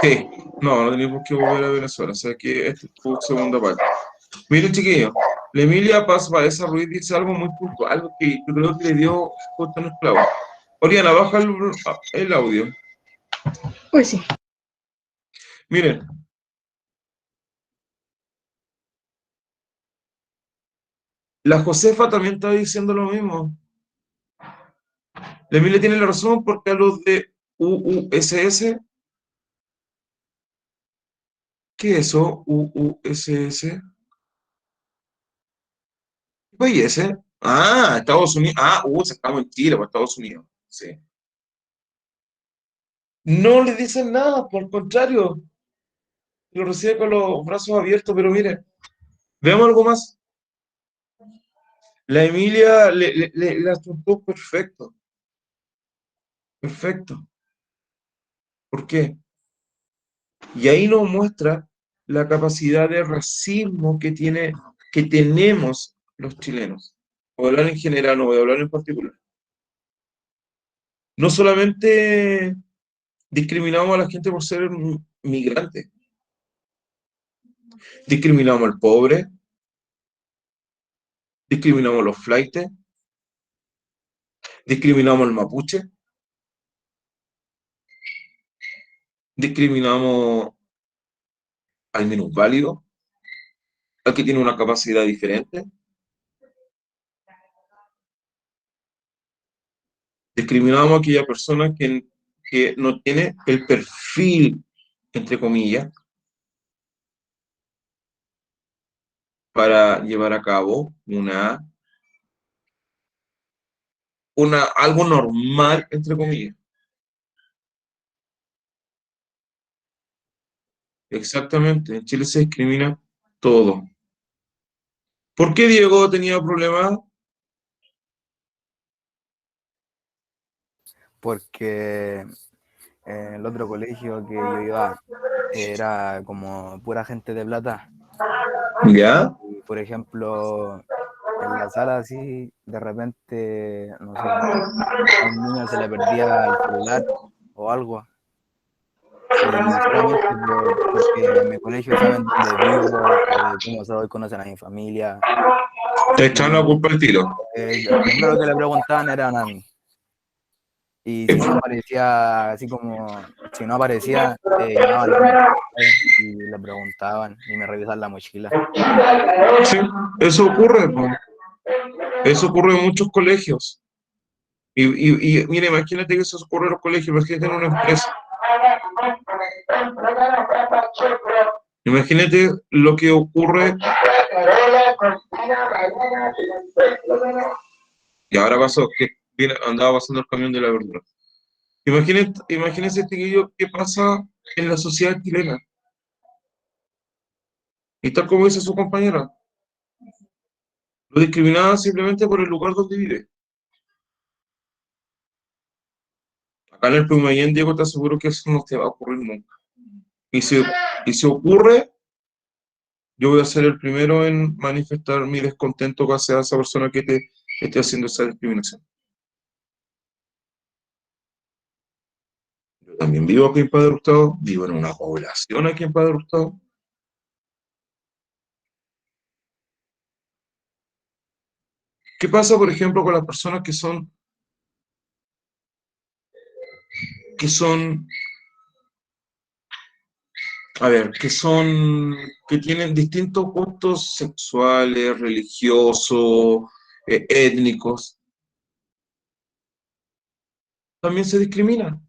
sí. No tenemos que volver a Venezuela. O sea que esta es tu segunda parte. Miren, chiquillos, la Emilia Paz Baeza Ruiz dice algo muy puntual, algo que yo creo que le dio justo en el clavo. Oriana, baja el audio. Pues sí. Miren. La Josefa también está diciendo lo mismo. La Emilia tiene la razón porque a los de UUSS, ¿qué es eso? UUSS. ¿Qué país es ese? Ah, Estados Unidos. Ah, estamos en Chile, para Estados Unidos. Sí. No le dicen nada, por el contrario. Lo recibe con los brazos abiertos, pero mire, veamos algo más. La Emilia le apuntó perfecto. Perfecto. ¿Por qué? Y ahí nos muestra la capacidad de racismo que tenemos los chilenos. Voy a hablar en general, no voy a hablar en particular. No solamente discriminamos a la gente por ser migrante, discriminamos al pobre, discriminamos a los flaites, discriminamos al mapuche, discriminamos al minusválido, al que tiene una capacidad diferente, discriminamos a aquella persona que no tiene el perfil, entre comillas, para llevar a cabo algo normal, entre comillas. Exactamente, en Chile se discrimina todo. ¿Por qué Diego tenía problemas? Porque en el otro colegio que yo iba era como pura gente de plata. ¿Ya? Y, por ejemplo, en la sala así, de repente, no sé, a un niño se le perdía el celular o algo. Y solamente porque en mi colegio saben dónde vivo, cómo soy, conocen a mi familia. Te echan la culpa al tiro. Lo primero que le preguntaban era a mí. Y si no aparecía, así como, si no aparecía, llamaban a mi y le preguntaban y me revisaban la mochila. Sí, eso ocurre, ¿no? Eso ocurre en muchos colegios. Y mire, imagínate que eso ocurre en los colegios, imagínate en una empresa. Imagínate lo que ocurre. Y ahora pasó, que andaba pasando el camión de la verdura. Imagínense, chiquillo, qué pasa en la sociedad chilena. Y tal como dice su compañera, lo discriminaban simplemente por el lugar donde vive. Acá en el Pumayén, Diego, te aseguro que eso no te va a ocurrir nunca. Y si ocurre, yo voy a ser el primero en manifestar mi descontento hacia esa persona que te esté haciendo esa discriminación. Yo también vivo aquí en Padre Hurtado, vivo en una población aquí en Padre Hurtado. ¿Qué pasa, por ejemplo, con las personas que que tienen distintos gustos sexuales, religiosos, étnicos? También se discrimina.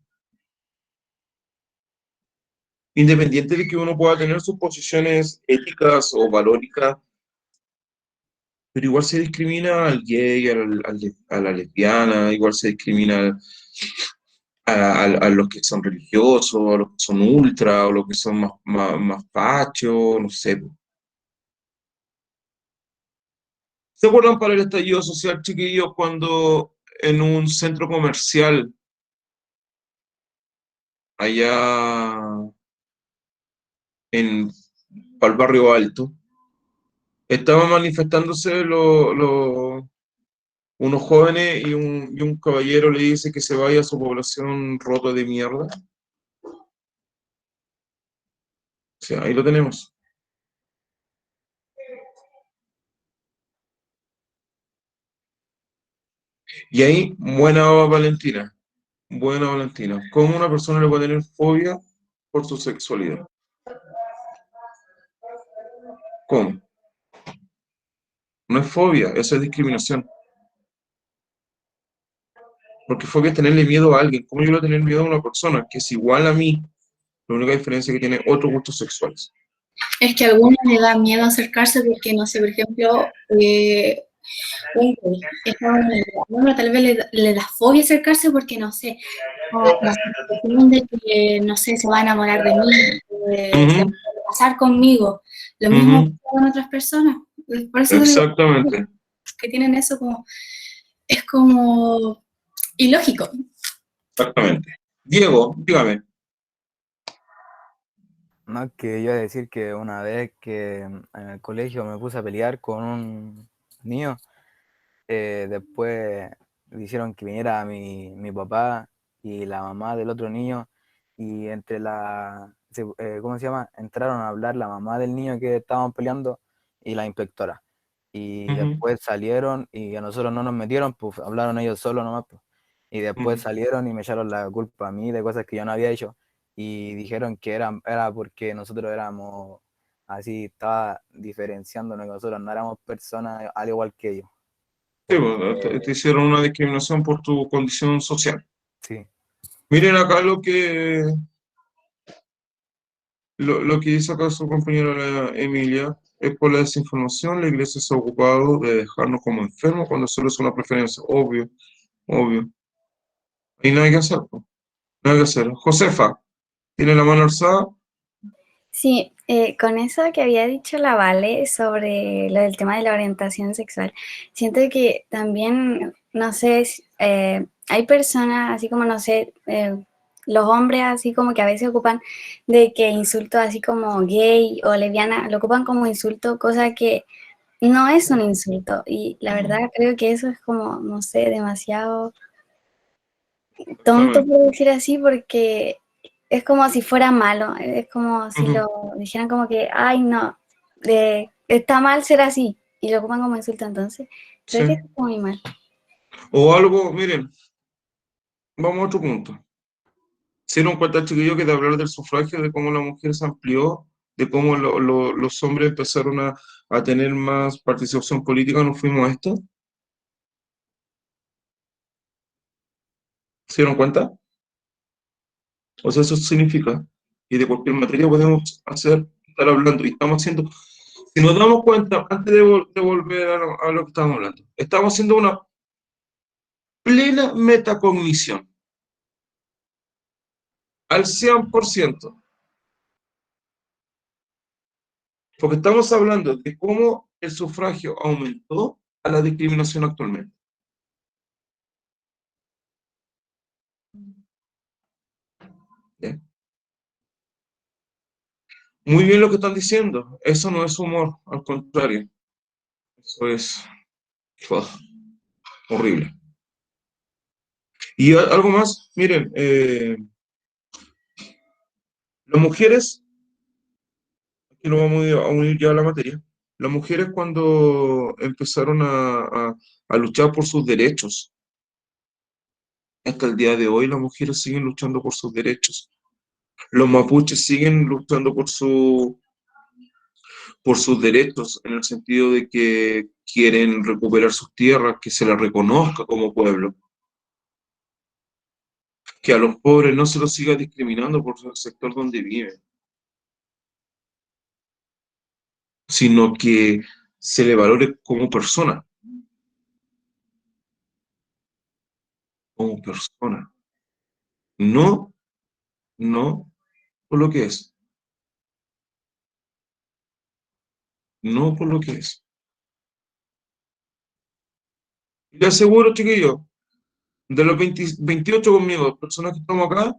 Independiente de que uno pueda tener sus posiciones éticas o valóricas, pero igual se discrimina al gay, a la lesbiana, igual se discrimina a los que son religiosos, a los que son ultra, o los que son más fachos, no sé. ¿Se acuerdan para el estallido social, chiquillos, cuando en un centro comercial allá para el barrio Alto, estaban manifestándose unos jóvenes y un caballero le dice que se vaya a su población rota de mierda? O sea, ahí lo tenemos. Y ahí, buena Valentina, buena Valentina. ¿Cómo una persona le puede tener fobia por su sexualidad? ¿Cómo? No es fobia, eso es discriminación. Porque fobia es tenerle miedo a alguien. ¿Cómo yo le voy a tener miedo a una persona que es igual a mí? La única diferencia es que tiene otros gustos sexuales. Es que a algunos le da miedo acercarse porque, no sé, por ejemplo, un gay está en una idea. Bueno, tal vez le da fobia acercarse porque, no sé, la sensación de que, no sé, se va a enamorar de mí, se va a casar conmigo. Lo mismo con otras personas. Por eso digo Exactamente. que tienen eso como, es como ilógico. Exactamente. Diego, dígame. No, que yo iba a decir que una vez que en el colegio me puse a pelear con un niño, después hicieron que viniera mi papá y la mamá del otro niño, y ¿cómo se llama? Entraron a hablar la mamá del niño que estaban peleando y la inspectora. Y después salieron y a nosotros no nos metieron, pues hablaron ellos solos nomás, pues. Y después salieron y me echaron la culpa a mí de cosas que yo no había hecho. Y dijeron que era porque nosotros éramos así, estaba diferenciándonos, que nosotros no éramos personas al igual que ellos. Sí, bueno, te hicieron una discriminación por tu condición social. Sí. Miren acá lo que dice acá su compañera la Emilia. Es por la desinformación, la iglesia se ha ocupado de dejarnos como enfermos cuando solo es una preferencia. Obvio, obvio. Y nada que hacer, po. Nada que hacer. Josefa, ¿tiene la mano alzada? Sí, con eso que había dicho la Vale sobre lo del tema de la orientación sexual, siento que también, no sé, hay personas, así como, no sé, los hombres así como que a veces ocupan de que insultos así como gay o lesbiana, lo ocupan como insulto, cosa que no es un insulto. Y la verdad creo que eso es como, no sé, demasiado tonto por decir así, porque es como si fuera malo, es como si lo dijeran como que, ay, no, está mal ser así, y lo ocupan como insulto, entonces creo que Sí. está muy mal. O algo, miren, vamos a otro punto. ¿Se dieron cuenta, chiquillos, que de hablar del sufragio, de cómo la mujer se amplió, de cómo los hombres empezaron a tener más participación política, nos fuimos a esto? ¿Se dieron cuenta? O sea, eso significa que de cualquier materia podemos estar hablando, y estamos haciendo, si nos damos cuenta, antes de volver a lo que estamos hablando, estamos haciendo una plena metacognición, al 100%, porque estamos hablando de cómo el sufragio aumentó a la discriminación actualmente. ¿Bien? Muy bien lo que están diciendo. Eso no es humor, al contrario. Eso es horrible. Y algo más, miren, las mujeres, aquí lo vamos a unir ya a la materia, las mujeres cuando empezaron a luchar por sus derechos, hasta el día de hoy las mujeres siguen luchando por sus derechos. Los mapuches siguen luchando por sus derechos, en el sentido de que quieren recuperar sus tierras, que se les reconozca como pueblo, que a los pobres no se los siga discriminando por el sector donde viven, sino que se le valore como persona, no, no por lo que es, no por lo que es. Y les aseguro, chiquillos, de los 28 conmigo, personas que estamos acá,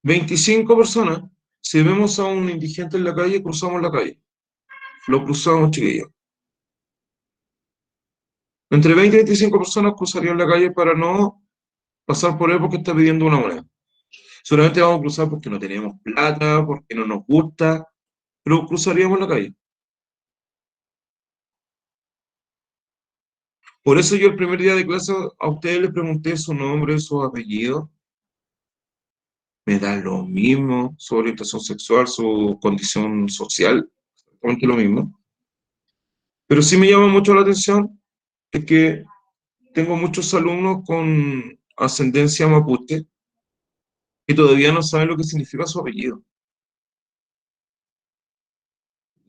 25 personas, si vemos a un indigente en la calle, cruzamos la calle. Lo cruzamos, chiquillos. Entre 20 y 25 personas cruzarían la calle para no pasar por él porque está pidiendo una moneda. Solamente vamos a cruzar porque no tenemos plata, porque no nos gusta, pero cruzaríamos la calle. Por eso yo el primer día de clase a ustedes les pregunté su nombre, su apellido. Me da lo mismo su orientación sexual, su condición social, exactamente lo mismo. Pero sí me llama mucho la atención es que tengo muchos alumnos con ascendencia mapuche que todavía no saben lo que significa su apellido.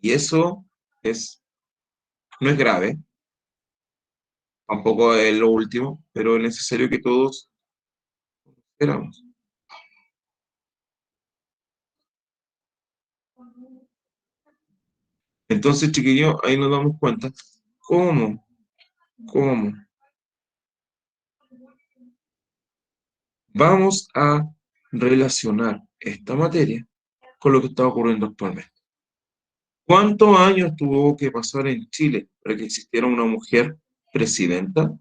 Y eso no es grave, tampoco es lo último, pero es necesario que todos éramos. Entonces, chiquillos, ahí nos damos cuenta cómo vamos a relacionar esta materia con lo que está ocurriendo actualmente. ¿Cuántos años tuvo que pasar en Chile para que existiera una mujer presidenta?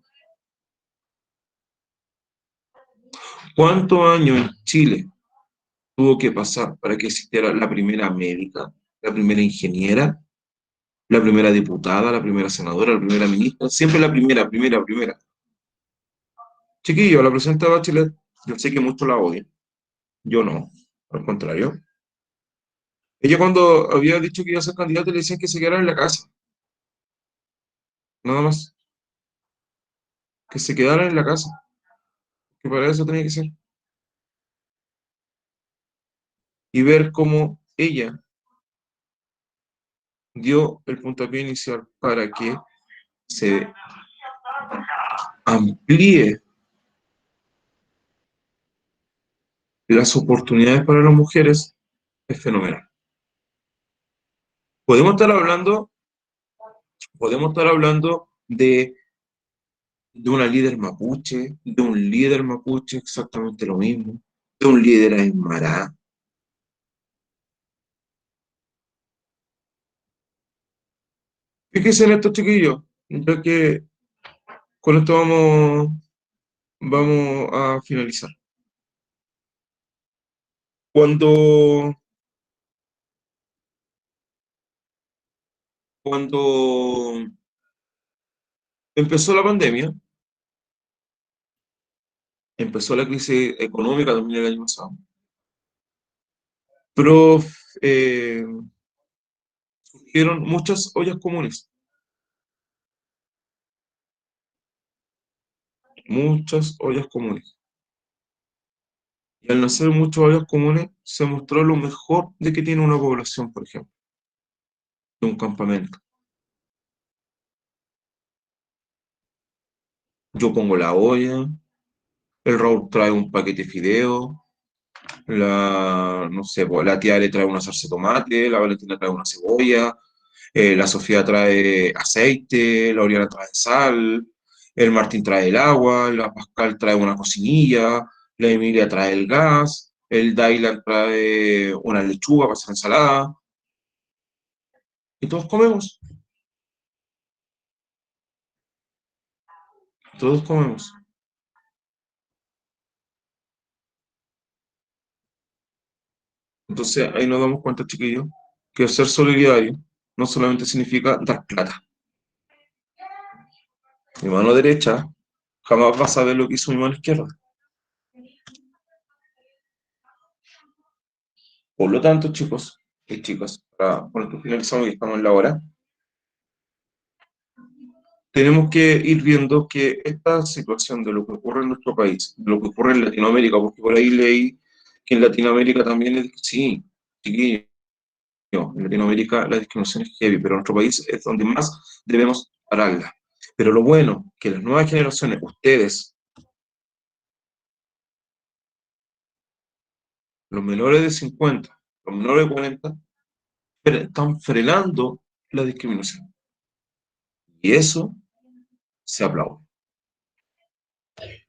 ¿Cuántos años en Chile tuvo que pasar para que existiera la primera médica, la primera ingeniera, la primera diputada, la primera senadora, la primera ministra? Siempre la primera. Chiquillo, la presidenta Bachelet, yo sé que muchos la odian. Yo no, al contrario. Ella cuando había dicho que iba a ser candidata le decían que se quedara en la casa. Nada más. Que se quedara en la casa. Que para eso tenía que ser. Y ver cómo ella dio el puntapié inicial para que se amplíe las oportunidades para las mujeres, es fenomenal. Podemos estar hablando de una líder mapuche, de un líder mapuche, exactamente lo mismo, de un líder aymara. Fíjense en esto, chiquillos, ya que con esto vamos a finalizar. Cuando empezó la pandemia, empezó la crisis económica también el año pasado, pero surgieron muchas ollas comunes. Muchas ollas comunes. Y al nacer muchas ollas comunes, se mostró lo mejor de que tiene una población, por ejemplo, de un campamento. Yo pongo la olla, el Raúl trae un paquete de fideo, no sé, pues, la tía le trae una salsa de tomate, la Valentina trae una cebolla, la Sofía trae aceite, la Oriana trae sal, el Martín trae el agua, la Pascal trae una cocinilla, la Emilia trae el gas, el Dylan trae una lechuga para hacer ensalada, Y todos comemos. Todos comemos. Entonces ahí nos damos cuenta, chiquillos, que ser solidario no solamente significa dar plata. Mi mano derecha jamás va a saber lo que hizo mi mano izquierda. Por lo tanto, chicos y chicas, con esto finalizamos y estamos en la hora, tenemos que ir viendo que esta situación de lo que ocurre en nuestro país, de lo que ocurre en Latinoamérica, porque por ahí leí que en Latinoamérica también es, sí, chiquillos, en Latinoamérica la discriminación es heavy, pero en nuestro país es donde más debemos pararla. Pero lo bueno, que las nuevas generaciones, ustedes, los menores de 50, los menores de 40, están frenando la discriminación. Y eso se aplaude.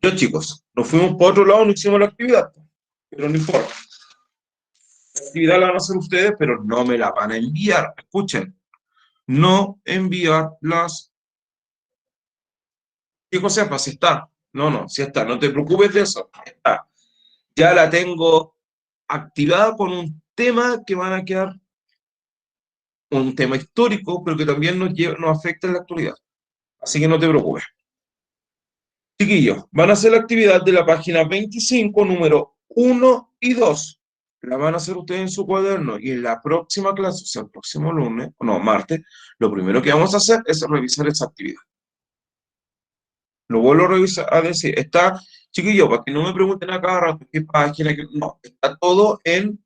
Ya, chicos, nos fuimos para otro lado, no hicimos la actividad, pero no importa. La actividad la van a hacer ustedes, pero no me la van a enviar. Escuchen, no enviar las... ¿Qué cosa pasa? Si está. No, si está. No te preocupes de eso. Está. Ya la tengo activada con un tema que van a quedar, un tema histórico, pero que también nos afecta en la actualidad. Así que no te preocupes. Chiquillos, van a hacer la actividad de la página 25, número 1 y 2. La van a hacer ustedes en su cuaderno y en la próxima clase, o sea, el próximo lunes, no, martes, lo primero que vamos a hacer es revisar esa actividad. Lo vuelvo a revisar, a decir, está, chiquillos, para que no me pregunten a cada rato qué página, no, está todo en...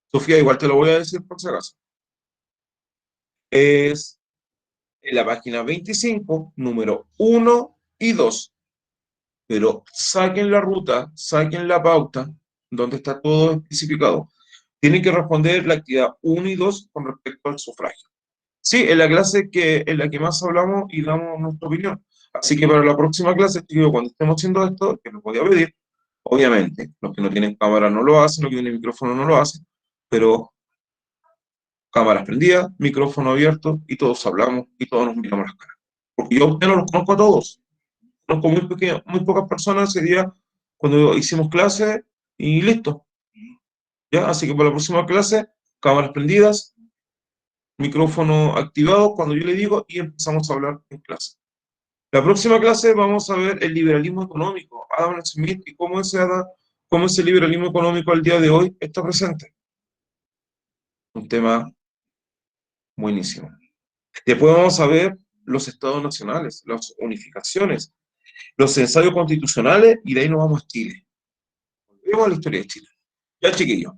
Sofía, igual te lo voy a decir por si acaso. Es en la página 25, número 1 y 2. Pero saquen la ruta, saquen la pauta, donde está todo especificado. Tienen que responder la actividad 1 y 2 con respecto al sufragio. Sí, en la clase en la que más hablamos y damos nuestra opinión. Así que para la próxima clase, chicos, cuando estemos haciendo esto, que les voy a pedir, obviamente, los que no tienen cámara no lo hacen, los que tienen micrófono no lo hacen, pero cámaras prendidas, micrófono abierto, y todos hablamos y todos nos miramos las caras. Porque yo a ustedes no los conozco a todos. Conozco muy pocas personas ese día cuando hicimos clase y listo. ¿Ya? Así que para la próxima clase, cámaras prendidas, micrófono activado cuando yo le digo y empezamos a hablar en clase. La próxima clase vamos a ver el liberalismo económico, Adam Smith, y cómo ese liberalismo económico al día de hoy está presente. Un tema buenísimo. Después vamos a ver los estados nacionales, las unificaciones, los ensayos constitucionales, y de ahí nos vamos a Chile. Volvemos a la historia de Chile. Ya, chiquillos,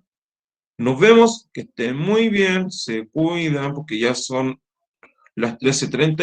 nos vemos, que estén muy bien, se cuidan, porque ya son las 13:30.